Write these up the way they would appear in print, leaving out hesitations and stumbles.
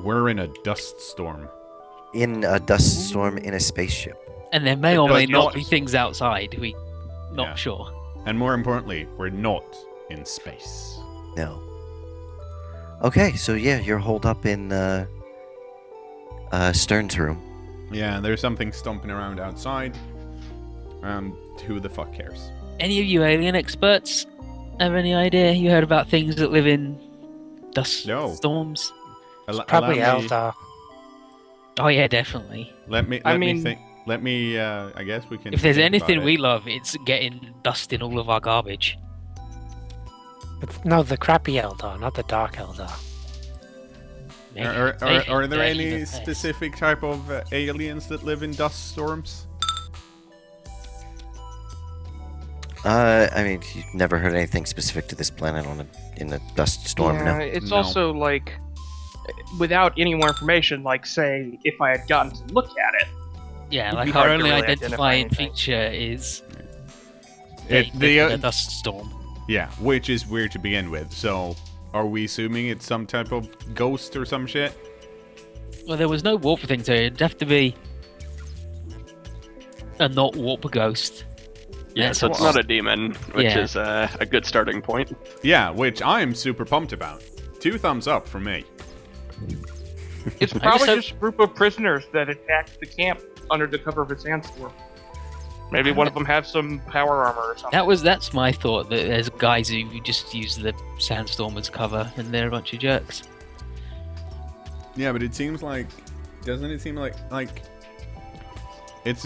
We're in a dust storm. In a dust storm in a spaceship. And there may or may not be things outside. We're not sure. And more importantly, we're not in space. No. Okay, so yeah, you're holed up in Stern's room. Yeah, there's something stomping around outside. Who the fuck cares? Any of you alien experts have any idea? You heard about things that live in dust storms? Probably Eldar. Oh yeah, definitely. Let me think. Let me. I guess we can. If there's anything we love, it's getting dust in all of our garbage. No, the crappy Eldar, not the dark Eldar. Are there any specific type of aliens that live in dust storms? I mean, you've never heard anything specific to this planet in a dust storm, yeah, no? It's also like, without any more information, like, say, if I had gotten to look at it. Yeah, like our only identifying feature is the dust storm. Yeah, which is weird to begin with. So, are we assuming it's some type of ghost or some shit? Well, there was no warp thing, so it'd have to be a not warp ghost. Yeah, so it's not a demon, which is a good starting point. Yeah, which I am super pumped about. 2 thumbs up from me. It's probably just a group of prisoners that attacked the camp under the cover of a sandstorm. Maybe one of them has some power armor or something. That's my thought, that there's guys who just use the sandstorm as cover, and they're a bunch of jerks. Yeah, but it seems like... Doesn't it seem like it's...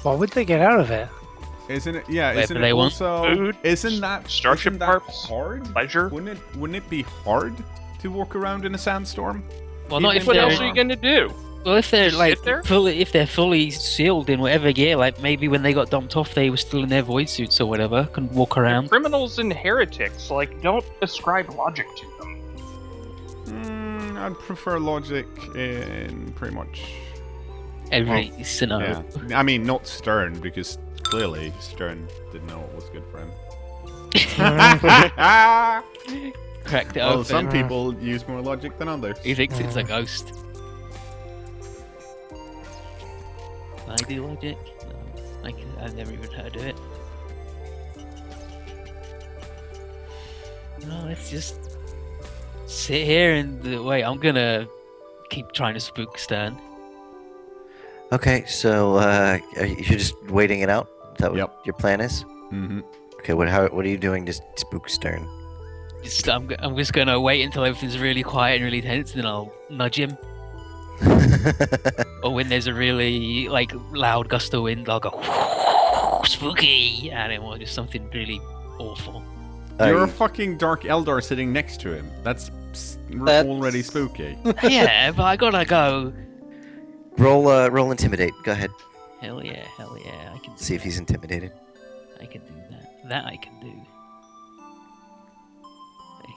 What would they get out of it? Isn't it? Yeah, Whatever isn't they it want. also... Food, Isn't that starship parts, hard? Pleasure? Wouldn't it be hard to walk around in a sandstorm? Well, not if what they're... else are you going to do? Well, if they're like there? if they're fully sealed in whatever gear, like maybe when they got dumped off, they were still in their void suits or whatever, can walk around. Criminals and heretics, like, don't ascribe logic to them. I'd prefer logic in pretty much Every scenario. Yeah. I mean, not Stern, because clearly Stern didn't know what was good for him. Cracked it Well, open. some people use more logic than others. He thinks it's a ghost. I do logic? No, I've never even heard of it. No, let's just sit here and wait. I'm gonna keep trying to spook Stern. Okay, so you're just waiting it out? Is that what your plan is? Mm-hmm. Okay, what are you doing to spook Stern? I'm just gonna wait until everything's really quiet and really tense, and then I'll nudge him. Or when there's a really loud gust of wind, I'll go spooky at him, or just something really awful. You're a fucking Dark Eldar sitting next to him. That's already spooky. Yeah, but I gotta go. Roll intimidate. Go ahead. Hell yeah, I can see if he's intimidated. I can do that. That I can do.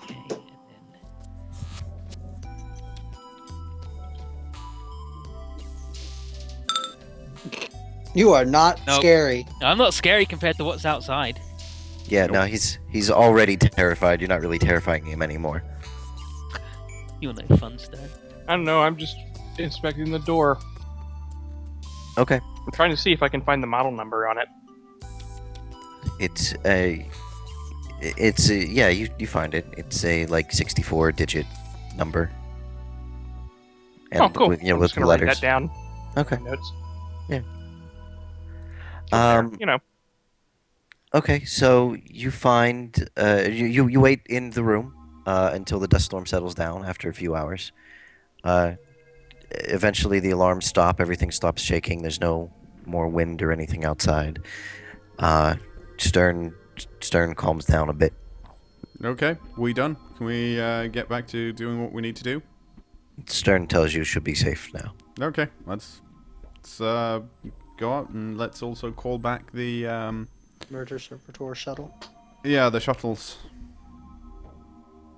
Okay, and then... You are not scary. No, I'm not scary compared to what's outside. Yeah, no, he's already terrified. You're not really terrifying him anymore. You're no fun, Stan. I don't know, I'm just inspecting the door. Okay. I'm trying to see if I can find the model number on it. You find it. It's a 64-digit number. And oh, cool. With, I'm with just gonna letters. write that down. Okay. Notes. Yeah. You know. Okay, so you find you wait in the room until the dust storm settles down after a few hours. Eventually, the alarms stop. Everything stops shaking. There's no more wind or anything outside. Stern calms down a bit. Okay, we done? Can we get back to doing what we need to do? Stern tells you should be safe now. Okay, let's go out and let's also call back the Murder Servitor shuttle. Yeah, the shuttles.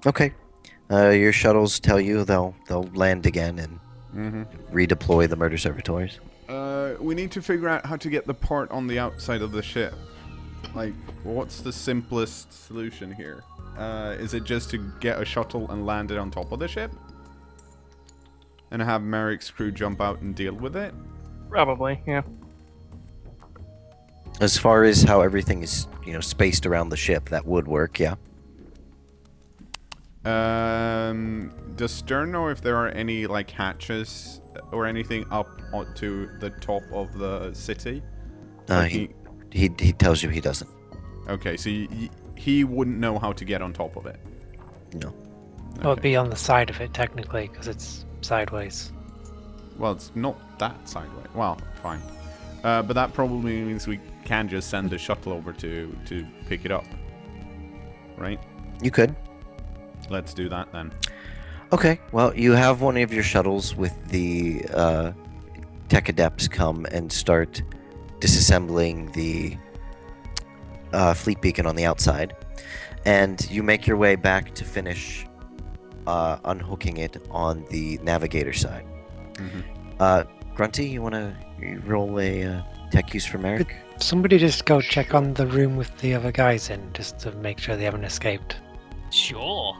Okay, your shuttles tell you they'll land again and redeploy the murder servitors. We need to figure out how to get the part on the outside of the ship. What's the simplest solution here? Is it just to get a shuttle and land it on top of the ship? and have Merrick's crew jump out and deal with it? Probably, yeah. As far as how everything is, spaced around the ship, that would work, yeah. Does Stern know if there are any like hatches or anything up to the top of the city? Like He tells you he doesn't. Okay, so he wouldn't know how to get on top of it. No. Well, it'd be on the side of it technically because it's sideways. Well, it's not that sideways. Well, fine. But that probably means we can just send the shuttle over to pick it up. Right? You could. Let's do that then. Okay, well, you have one of your shuttles with the tech adepts come and start disassembling the fleet beacon on the outside. And you make your way back to finish unhooking it on the navigator side. Grunty, you want to roll a tech use for Merrick? Somebody just go check on the room with the other guys in, just to make sure they haven't escaped. Sure.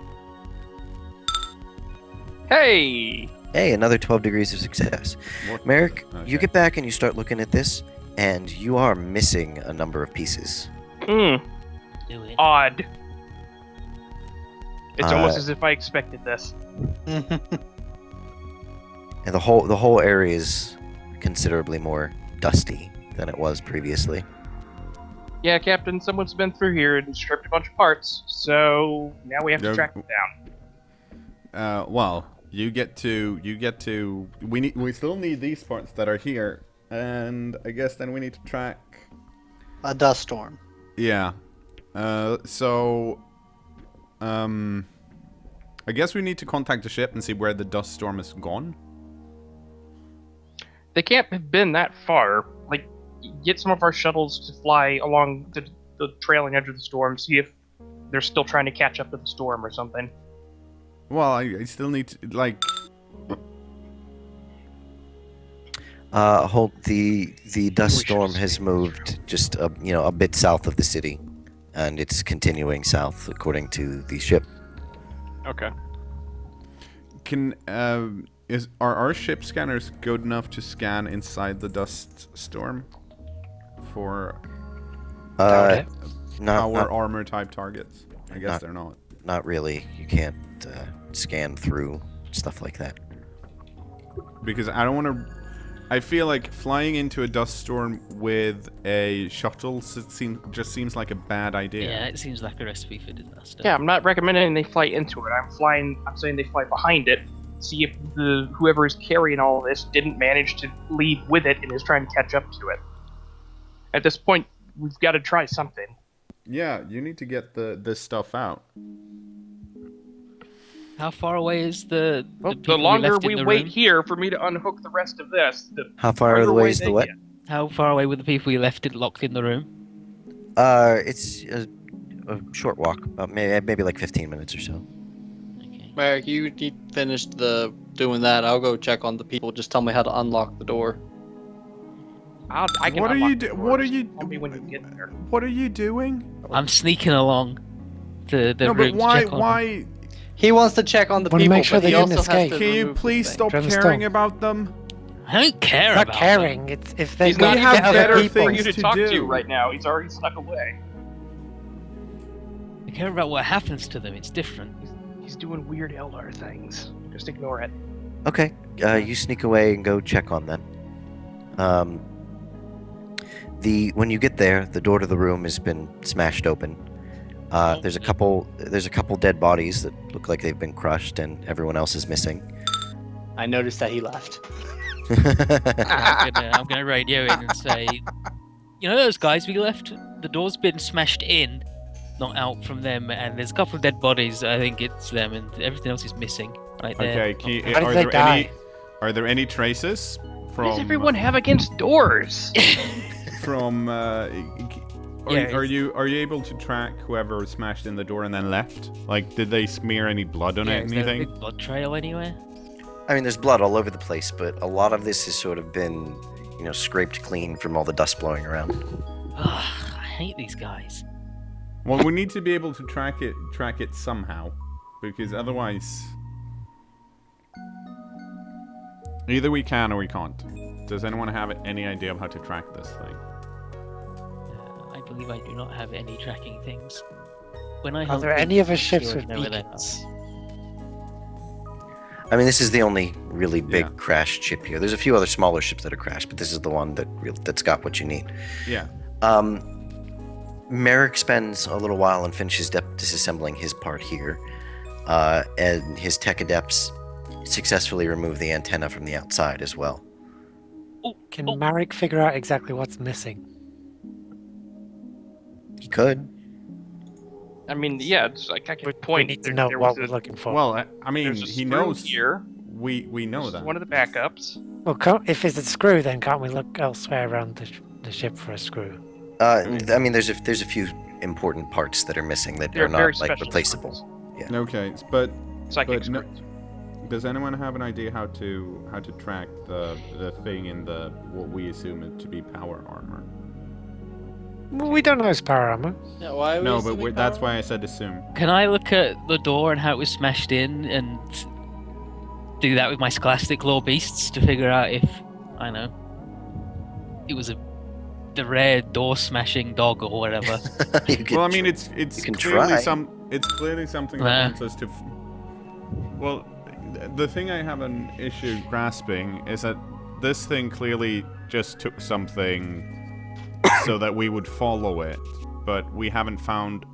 Hey! Hey, another 12 degrees of success. What? Merrick, you Okay. get back and you start looking at this, and you are missing a number of pieces. Do it. Odd. It's almost Uh, as if I expected this. And the whole area is considerably more dusty than it was previously. Yeah, Captain, someone's been through here and stripped a bunch of parts, so now we have to Yep. track them down. Well, you get to. We still need these parts that are here, and I guess then we need to track. A dust storm. Yeah. I guess we need to contact the ship and see where the dust storm has gone. They can't have been that far. Like, get some of our shuttles to fly along the trailing edge of the storm, see if they're still trying to catch up to the storm or something. Well, I still need to, like... Holt, the dust storm has moved just a bit south of the city, and it's continuing south according to the ship. Okay. Are our ship scanners good enough to scan inside the dust storm for Not our armor type targets? I guess not- they're not. not really. You can't scan through stuff like that. Because I don't want to. I feel like flying into a dust storm with a shuttle just seems like a bad idea. Yeah, it seems like a recipe for disaster. Yeah, I'm not recommending they fly into it. I'm saying they fly behind it. See if whoever is carrying all of this didn't manage to leave with it and is trying to catch up to it. At this point, we've got to try something. Yeah, you need to get this stuff out. How far away is the Well, the people longer left in we the wait room? here for me to unhook the rest of this, the How far further away away is the they what? get. How far away were the people you left locked in the room? It's a short walk, maybe like 15 minutes or so. Okay. Merrick, you need finished doing that. I'll go check on the people. Just tell me how to unlock the door. I can What are unlock you the do- door. what are Just you- Tell me when you get there. What are you doing? I'm sneaking along the No, room but why? to check on them. Why? He wants to check on the Wanna people, make sure but they he didn't also has escape. to Can you remove the please thing. stop From the caring storm. about them? I don't care Not about caring. them. It's if they He's not We have even better there for things you to to talk do. to right now. He's already snuck away. I care about what happens to them. It's different. He's doing weird Eldar things. Just ignore it. Okay, you sneak away and go check on them. When you get there, the door to the room has been smashed open. There's a couple dead bodies that look like they've been crushed, and everyone else is missing. I noticed that he left. I'm gonna radio in and say, you know those guys we left? The door's been smashed in, not out from them, and there's a couple of dead bodies. I think it's them, and everything else is missing right there. Okay. How did Are they there die? any traces What from? does everyone have against doors? From Yeah, are you able to track whoever smashed in the door and then left? Like, did they smear any blood on Yeah, it? is there a Anything? big blood trail anywhere? I mean, there's blood all over the place, but a lot of this has sort of been, scraped clean from all the dust blowing around. Ugh, I hate these guys. Well, we need to be able to track it somehow, because otherwise. Either we can or we can't. Does anyone have any idea of how to track this thing? I believe I do not have any tracking things. When I Are hunt there things, any of I our ships still with know where they are. beacons? I mean, this is the only really big Yeah. crashed ship here. There's a few other smaller ships that are crashed, but this is the one that's got what you need. Yeah. Merrick spends a little while and finishes disassembling his part here, and his tech adepts successfully remove the antenna from the outside as well. Can Marek figure out exactly what's missing? He could. I mean, yeah, it's like I can We point. need to there- know there what was we're looking for. Well, I mean, there's a he screw knows. here. We know This is that. one of the backups. Well, if it's a screw, then can't we look elsewhere around the ship for a screw? I mean, there's a few important parts that are missing that They're are very not like special replaceable. screws. Okay, but Psychic But no- screws. does anyone have an idea how to track the thing in the what we assume it to be power armor? Well, we don't know his power armor. Yeah, why are we No, but assuming that's power? why I said assume. Can I look at the door and how it was smashed in and do that with my scholastic law beasts to figure out if, I know, it was the rare door smashing dog or whatever? You could Well, I mean, tr- it's you can clearly try. it's clearly something that Nah. wants us to. Well, the thing I have an issue grasping is that this thing clearly just took something so that we would follow it, but we haven't found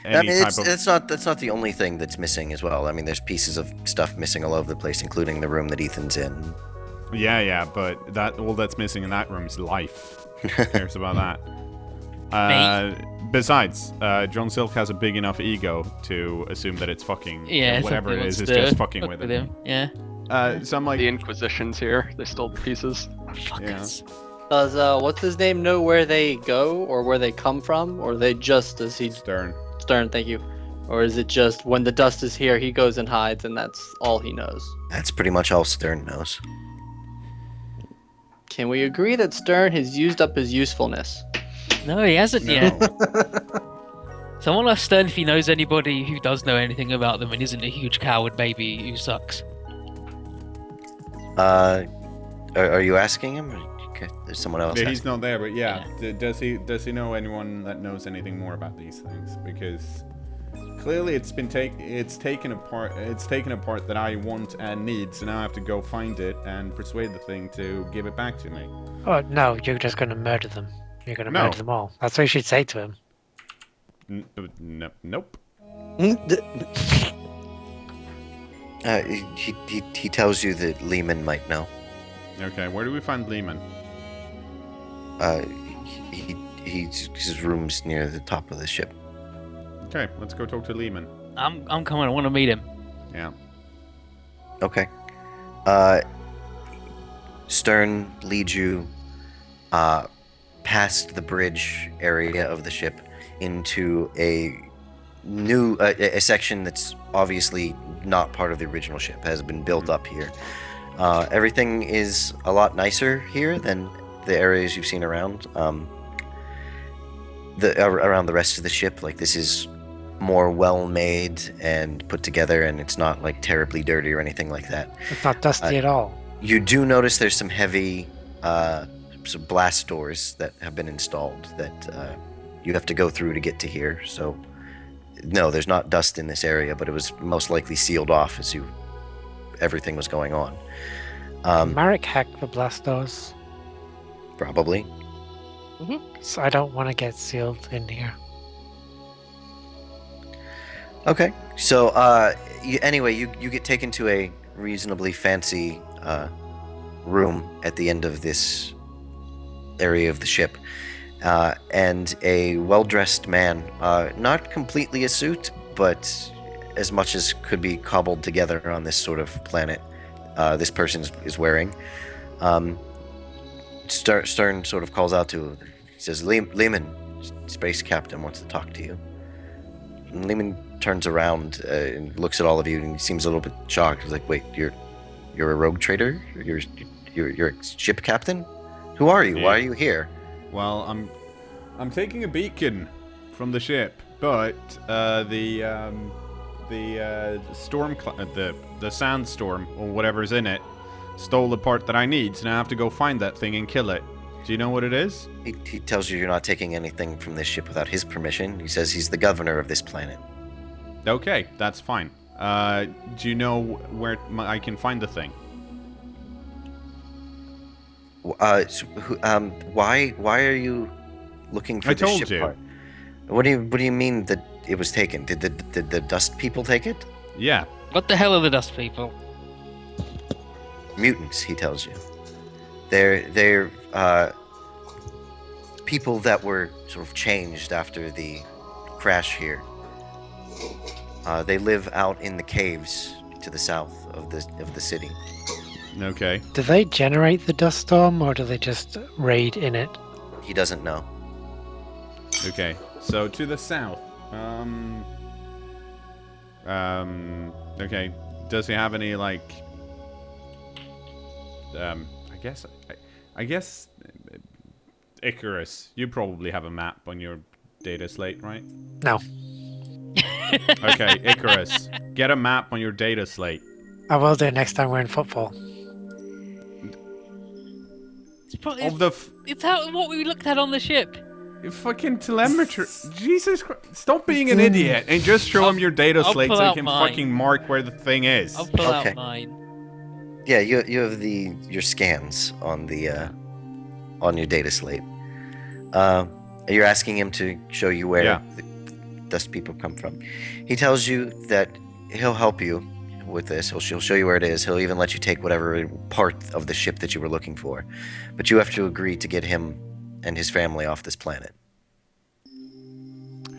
any I mean, type of. that's not the only thing that's missing as well. I mean, there's pieces of stuff missing all over the place, including the room that Ethan's in. Yeah, but all that's missing in that room is life. Who cares about that? Besides, John Silk has a big enough ego to assume that it's fucking Yeah, whatever somebody it is wants just to fucking fuck with with it. him. Yeah. So I'm like, The Inquisition's here. They stole the pieces. Fuckers. Does what's his name know where they go or where they come from, or they just does he Stern. Stern? Thank you. Or is it just when the dust is here, he goes and hides, and that's all he knows? That's pretty much all Stern knows. Can we agree that Stern has used up his usefulness? No, he hasn't No. yet. Someone ask Stern if he knows anybody who does know anything about them and isn't a huge coward baby who sucks. Are you asking him? Okay, there's someone else. Yeah, he's asking. not there, but yeah. Does he know anyone that knows anything more about these things? Because clearly it's taken apart that I want and need, so now I have to go find it and persuade the thing to give it back to me. Oh no, you're just going to murder them. You're going to No. murder them all. That's what you should say to him. Nope. He tells you that Lehman might know. Okay, where do we find Lehman? His room's near the top of the ship. Okay, let's go talk to Lehman. I'm coming. I want to meet him. Yeah. Okay. Stern leads you past the bridge area of the ship into a new a section that's obviously not part of the original ship, has been built up here. Everything is a lot nicer here than the areas you've seen around. Around the rest of the ship, like this is more well made and put together, and it's not like terribly dirty or anything like that. It's not dusty at all. You do notice there's some heavy some blast doors that have been installed that you have to go through to get to here. So no, there's not dust in this area, but it was most likely sealed off as everything was going on. Marek hacked the blast doors, Probably. so I don't want to get sealed in here. Okay. So anyway, you get taken to a reasonably fancy room at the end of this area of the ship. And a well-dressed man, not completely a suit, but as much as could be cobbled together on this sort of planet, this person is wearing. Stern sort of calls out to him. He says, Lehman, space captain wants to talk to you. And Lehman turns around and looks at all of you, and he seems a little bit shocked. He's like, wait, you're a rogue trader? You're a ship captain? Who are you? Yeah. Why are you here? Well, I'm taking a beacon from the ship, but the the the sandstorm or whatever's in it stole the part that I need, so now I have to go find that thing and kill it. Do you know what it is? He tells you you're not taking anything from this ship without his permission. He says he's the governor of this planet. Okay, that's fine. Do you know where I can find the thing? Why are you looking for I the told ship you. part? What do you mean that it was taken? Did the dust people take it? Yeah. What the hell are the dust people? Mutants, he tells you. They're people that were sort of changed after the crash here. They live out in the caves to the south of the city. Okay. Do they generate the dust storm, or do they just raid in it? He doesn't know. Okay. So to the south. Okay. Does he have any like? I guess. Icarus, you probably have a map on your data slate, right? No. Okay, Icarus, get a map on your data slate. I will do it next time we're in football. It's probably, Of the it's how what we looked at on the ship. fucking telemetry. Jesus Christ. Stop being an idiot and just show him your data I'll slate pull so you out can mine. fucking mark where the thing is. I'll pull Okay. out mine. Yeah, you have your scans on the on your data slate. You're asking him to show you where Yeah. the dust people come from. He tells you that he'll help you with this. He'll show you where it is. He'll even let you take whatever part of the ship that you were looking for. But you have to agree to get him and his family off this planet.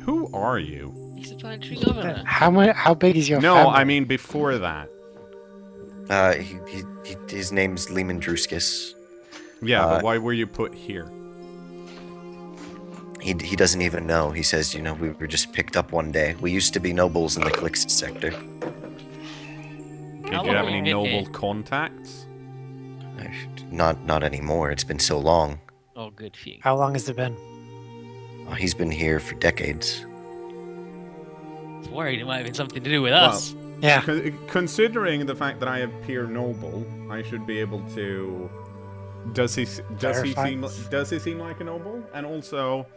Who are you? He's a planetary governor. How big is your No, family? I mean before that. His name's Lehman. Yeah, but why were you put here? He doesn't even know. He says, we were just picked up one day. We used to be nobles in the Calixtus sector. Did How you have long any have you been noble here? contacts? Not anymore. It's been so long. Oh, good for you. How long has it been? He's been here for decades. I was worried it might have been something to do with Well, us. Yeah. Considering the fact that I have peer noble, I should be able to. Does he seem like a noble? And also,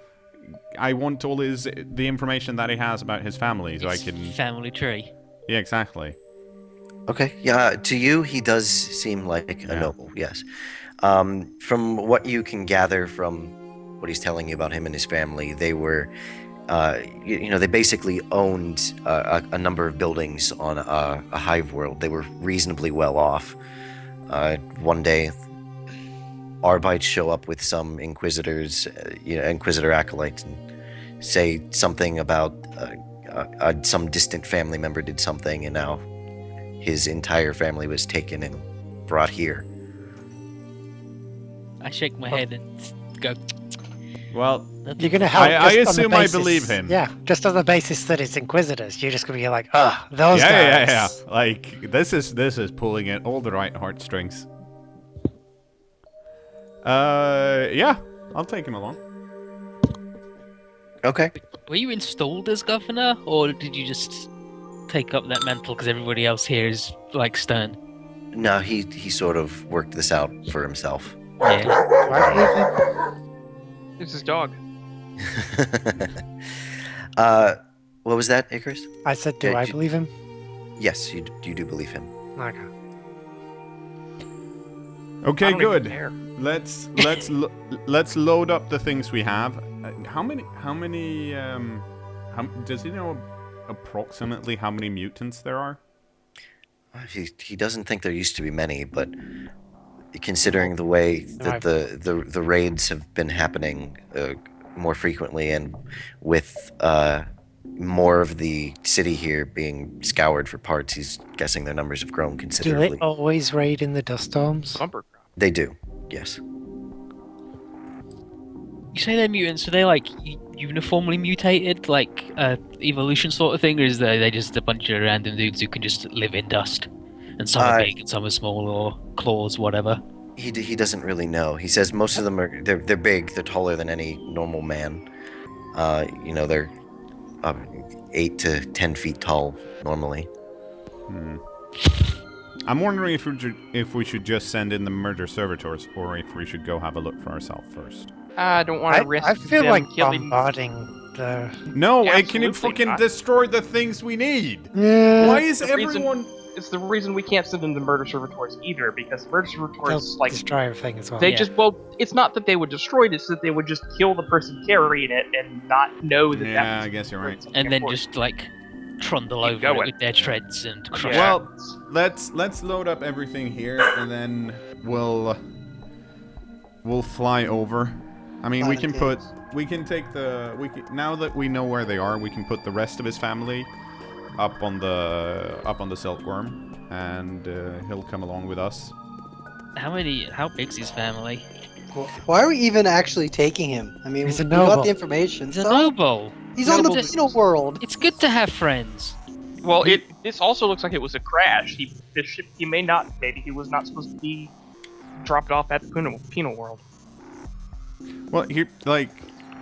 I want all the information that he has about his family, so It's I can. family tree. Yeah, exactly. Okay, yeah, to you, he does seem like a Yeah. noble, yes. From what you can gather from what he's telling you about him and his family, they were, they basically owned a number of buildings on a hive world. They were reasonably well off. One day, Arbites show up with some inquisitors, inquisitor acolytes, and say something about some distant family member did something, and now his entire family was taken and brought here. I shake my head and go. Well, You're gonna help. I just on the assume I basis- believe him. Yeah, just on the basis that it's Inquisitors. You're just gonna be like, those yeah. guys. Like this is pulling at all the right heartstrings. Yeah, I'll take him along. Okay. Were you installed as governor, or did you just take up that mantle because everybody else here is like stern? No, he sort of worked this out for himself. Yeah. Do I believe him? It's his dog. What was that, Icarus? I said, do Yeah, I you- believe him? Yes, you do believe him. Okay. Okay, I don't even good. care. Let's load up the things we have. How many? Does he know approximately how many mutants there are? He doesn't think there used to be many, but considering the way that the raids have been happening more frequently, and with more of the city here being scoured for parts, he's guessing their numbers have grown Do considerably. they always raid in the dust storms? Bumper crop. They do, yes. You say they're mutants, so they like uniformly mutated, like evolution sort of thing, or is they just a bunch of random dudes who can just live in dust? And some are big and some are small, or claws, whatever. He doesn't really know. He says most of them they're big. They're taller than any normal man. They're 8 to 10 feet tall normally. I'm wondering if we should just send in the murder servitors, or if we should go have a look for ourselves first. I don't want to risk I feel them like killing. bombarding the. No, it can Absolutely fucking not. destroy the things we need. Yeah. Why is The reason- everyone? It's the reason we can't send in the murder servitors either, because murder servitors They'll like destroy everything as well. they Yeah. just it's not that they would destroy it, it's that they would just kill the person carrying it and not know that. Yeah, that was I guess you're right. something And then important. just like trundle Keep over going. it with their treads and crush Yeah. it. Well, let's load up everything here, and then we'll fly over. I mean, we can take now that we know where they are, we can put the rest of his family up on the silkworm, and he'll come along with us. How big's his family? Why are we even actually taking him? I mean, He's a we got noble. the information. He's a so noble. he's on the Noble. penal world. It's good to have friends. Well, this also looks like it was a crash. Maybe he was not supposed to be dropped off at the penal world. Well,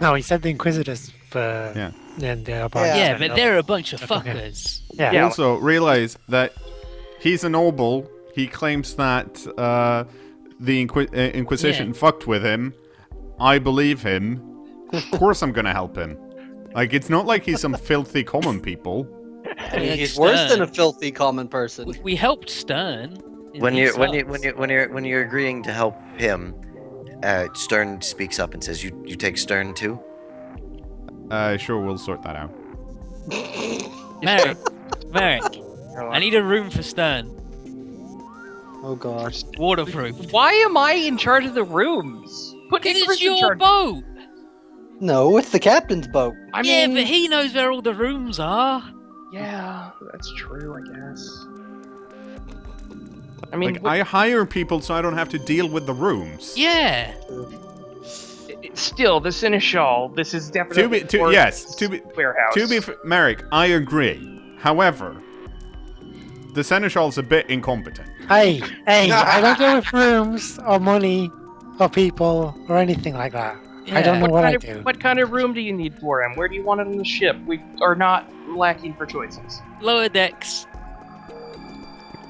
No, he said the Inquisitors for. Yeah. And the Yeah, but they're a bunch of Okay. fuckers. Yeah. Yeah. also realize that he's a noble. He claims that the Inquisition fucked with him. I believe him. Of course I'm gonna help him. Like, it's not like he's some filthy common people. Like He's worse than a Stern. filthy common person. We helped Stern. and When he you're agreeing to help him, Stern speaks up and says, "You take Stern too." Sure, we'll sort that out. sucks. Merrick, I need a room for Stern. Oh gosh. Waterproof. Why am I in charge of the rooms? Put Because Icarus it's in your charge. boat. No, it's the captain's boat. I Yeah, mean, but he knows where all the rooms are. yeah, that's true, I guess. I mean, Like, I hire people so I don't have to deal with the rooms. Yeah. still, the Seneschal. This is definitely warehouse. Merrick, I agree. However, the Seneschal's a bit incompetent. Hey, I don't deal with rooms or money or people or anything like that. I don't know what I do. What kind of room do you need for him? Where do you want it on the ship? We are not lacking for choices. Lower decks.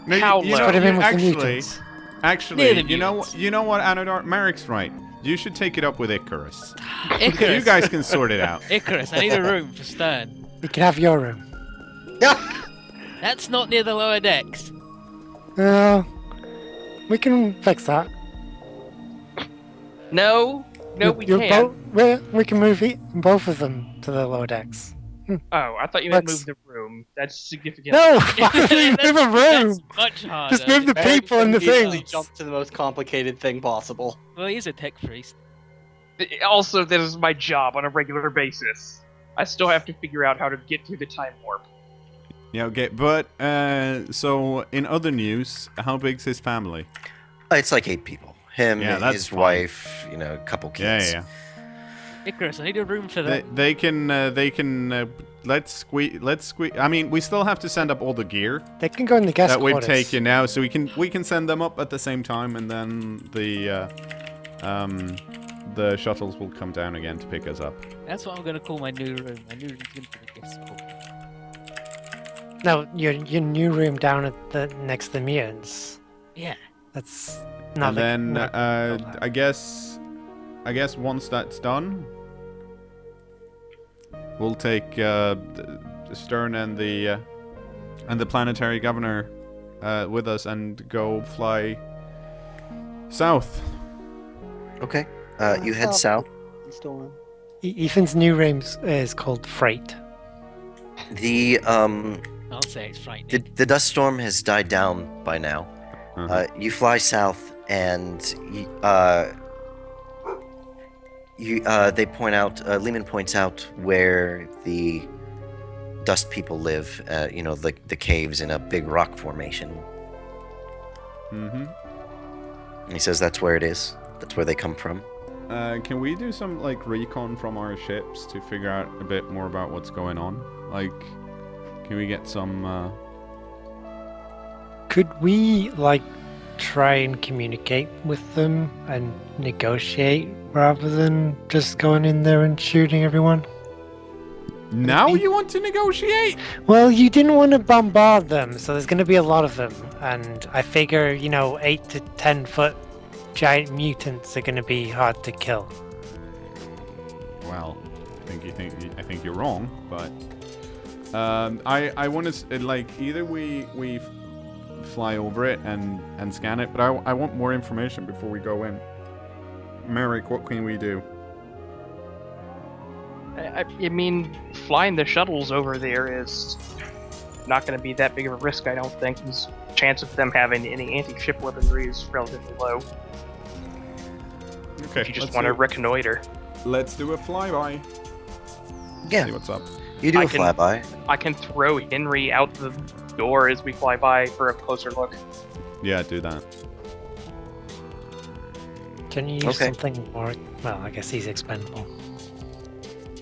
No, How you low? know, Put him in with the actually, mutants. Near actually, the you mutants. know what, Anodar? Merrick's right. You should take it up with Icarus. Icarus. You guys can sort it out. Icarus, I need a room for Stern. You can have your room. That's not near the lower decks. We can fix that. No, we You're can't. We can move both of them to the lower decks. Oh, I thought you meant Let's- move the room. That's significant. No! Move a room! That's much harder. Just move the people and the Easily things. jump to the most complicated thing possible. Well, he's a tech priest. Also, that is my job on a regular basis. I still have to figure out how to get through the time warp. Yeah, okay. But, so, in other news, how big's his family? It's like 8 people. Him, Yeah, that's his fine. wife, a couple kids. Yeah. Icarus, I need a room for that. They can, let's squeeze, I mean, we still have to send up all the gear They can go in the guest that we've quarters. taken now, so we can send them up at the same time, and then the shuttles will come down again to pick us up. That's what I'm going to call my new room. My new room's going to be the guest quarters. No, your new room down at the next to the mutants. Yeah. That's not. And then, not- I guess once that's done, we'll take Stern and the planetary governor with us and go fly south. Okay. You head south. Ethan's new room is called Freight. The I'll say it's frightening. the dust storm has died down by now. Uh-huh. You fly south, and they point out. Lehman points out where the dust people live. The caves in a big rock formation. Mm-hmm. And he says that's where it is. That's where they come from. Can we do some recon from our ships to figure out a bit more about what's going on? Can we get some? Could we try and communicate with them and negotiate rather than just going in there and shooting everyone? Now you want to negotiate? Well, you didn't want to bombard them, so there's going to be a lot of them. And I figure, 8 to 10 foot giant mutants are going to be hard to kill. Well, I think you're wrong, but I want to either we fly over it and scan it, but I want more information before we go in. Merrick, what can we do? I mean, flying the shuttles over there is not going to be that big of a risk, I don't think. The chance of them having any anti-ship weaponry is relatively low. Okay, If you just want to reconnoiter. Let's do a flyby. Yeah. See what's up. You do I a can- flyby. I can throw Henry out the door as we fly by for a closer look. Yeah, do that. Can you use Okay. something more? Well, I guess he's expendable.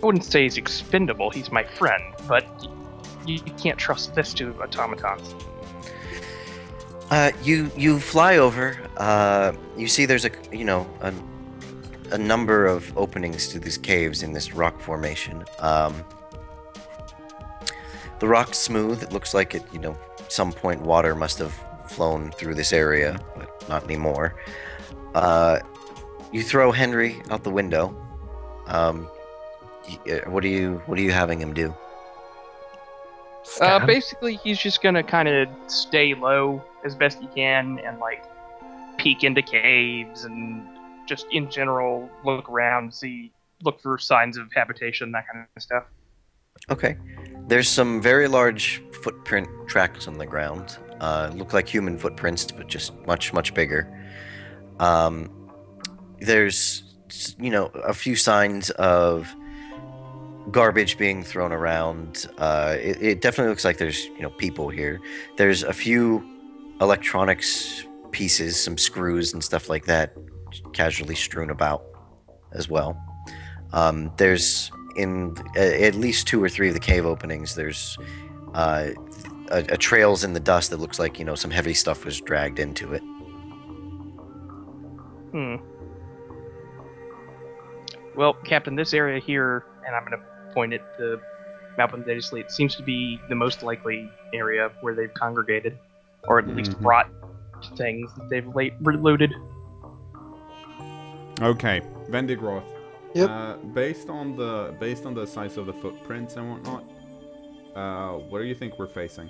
I wouldn't say he's expendable, he's my friend, but you can't trust this to automatons. You fly over. You see there's a number of openings to these caves in this rock formation. The rock's smooth. It looks like some point water must have flown through this area, but not anymore. You throw Henry out the window. What are you having him do? Scan? Basically, he's just gonna kind of stay low as best he can and, peek into caves and just in general look around, look for signs of habitation, that kind of stuff. Okay. There's some very large footprint tracks on the ground. Look like human footprints, but just much, much bigger. There's, a few signs of garbage being thrown around. It definitely looks like there's, people here. There's a few electronics pieces, some screws and stuff like that, casually strewn about as well. There's in at least 2 or 3 of the cave openings, there's a trails in the dust that looks like some heavy stuff was dragged into it. Well, Captain, this area here, and I'm going to point it to Malcolm Daily, it seems to be the most likely area where they've congregated, or at least brought things that they've looted. Okay, Vendigroth. Yep. Based on the size of the footprints and whatnot, what do you think we're facing?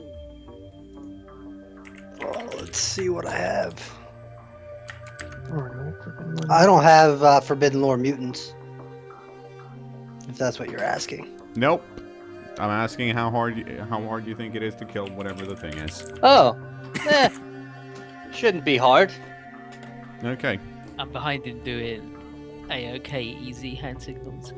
Oh, let's see what I have. I don't have Forbidden Lore mutants. If that's what you're asking. Nope. I'm asking how hard you think it is to kill whatever the thing is. Oh, shouldn't be hard. Okay. I'm behind in doing A-OK easy hand signals.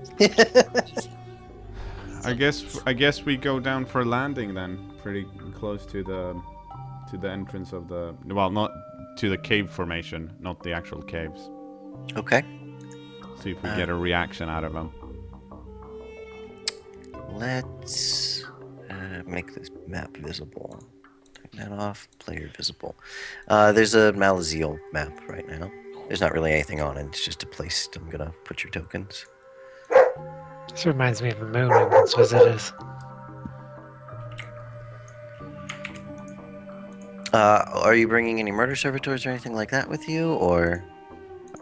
I guess we go down for landing then, pretty close to the entrance of the not to the cave formation, not the actual caves. Okay. See if we get a reaction out of them. Let's make this map visible. Turn that off. Player visible. There's a Malazeel map right now. There's not really anything on it. It's just a place I'm gonna put your tokens. This reminds me of a moon we once visitors. Are you bringing any murder servitors or anything like that with you, or?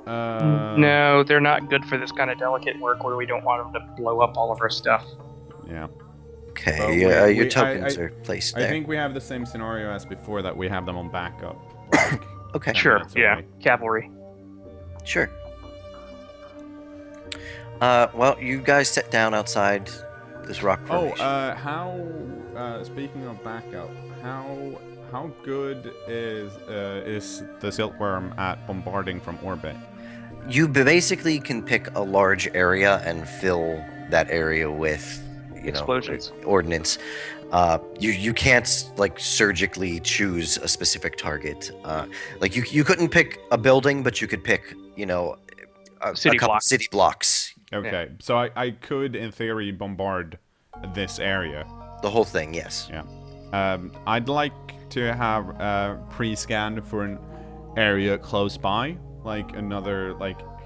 No, they're not good for this kind of delicate work where we don't want them to blow up all of our stuff. Yeah. Okay, Well, your tokens are placed there. I think we have the same scenario as before, that we have them on backup. Okay. Sure, minutes yeah, away. cavalry. Sure. Well, you guys sit down outside this rock formation. Speaking of backup, how good is the silkworm at bombarding from orbit? You basically can pick a large area and fill that area with, Explosions. Ordnance. You can't surgically choose a specific target. You couldn't pick a building, but you could pick a couple blocks. city blocks. Okay, so I could in theory bombard this area. The whole thing, yes. Yeah. I'd like to have pre-scan for an area close by, like another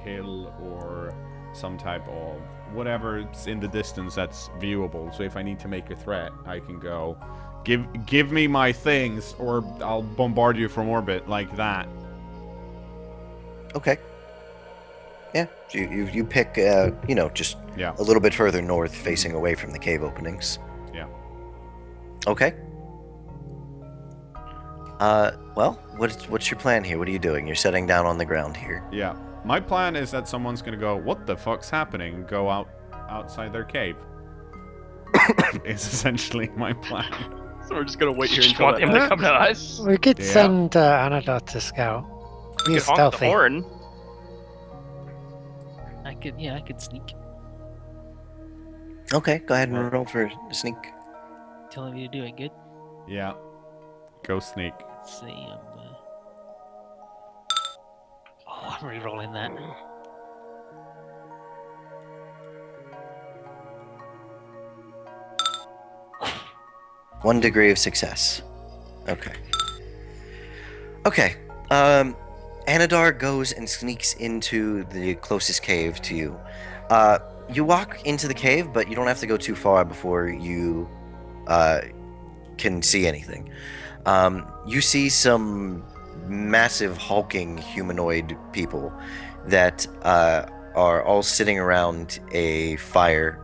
hill or some type of whatever's in the distance that's viewable. So if I need to make a threat, I can go, give me my things, or I'll bombard you from orbit, like that. Okay. Yeah, you pick, just Yeah. a little bit further north, facing away from the cave openings. Yeah. Okay. Well, what's your plan here? What are you doing? You're setting down on the ground here. Yeah. My plan is that someone's gonna go, what the fuck's happening? And go outside their cave. Is essentially my plan. So we're just gonna wait here Just until want that him to come to us. We could Yeah. send Anadot to scout. We He's could honk the stealthy. horn. I could sneak. Okay, go ahead and roll for a sneak. Telling me to do it. Good. Yeah. Go sneak. Let's see. I'm re-rolling that. One degree of success. Okay. Okay. Anadar goes and sneaks into the closest cave to you. You walk into the cave, but you don't have to go too far before you can see anything. You see some massive hulking humanoid people that are all sitting around a fire.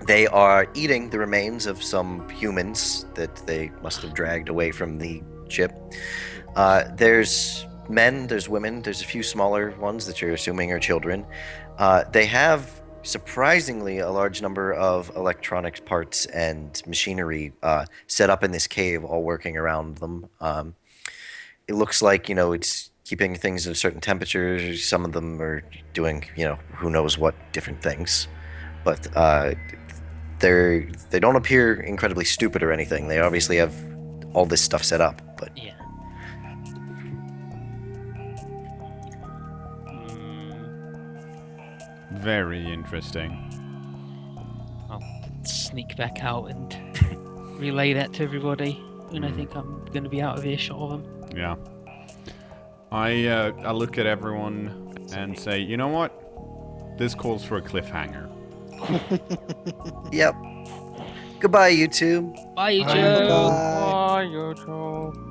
They are eating the remains of some humans that they must have dragged away from the ship. There's men, there's women, there's a few smaller ones that you're assuming are children. They have surprisingly a large number of electronics parts and machinery set up in this cave, all working around them. It looks like, it's keeping things at a certain temperature. Some of them are doing, who knows what different things. But they don't appear incredibly stupid or anything. They obviously have all this stuff set up, but Yeah. Very interesting. I'll sneak back out and relay that to everybody when I think I'm going to be out of earshot of them. Yeah. I look at everyone and say, you know what? This calls for a cliffhanger. Yep. Goodbye, YouTube. Bye, Bye. Joe. Bye. Oh, you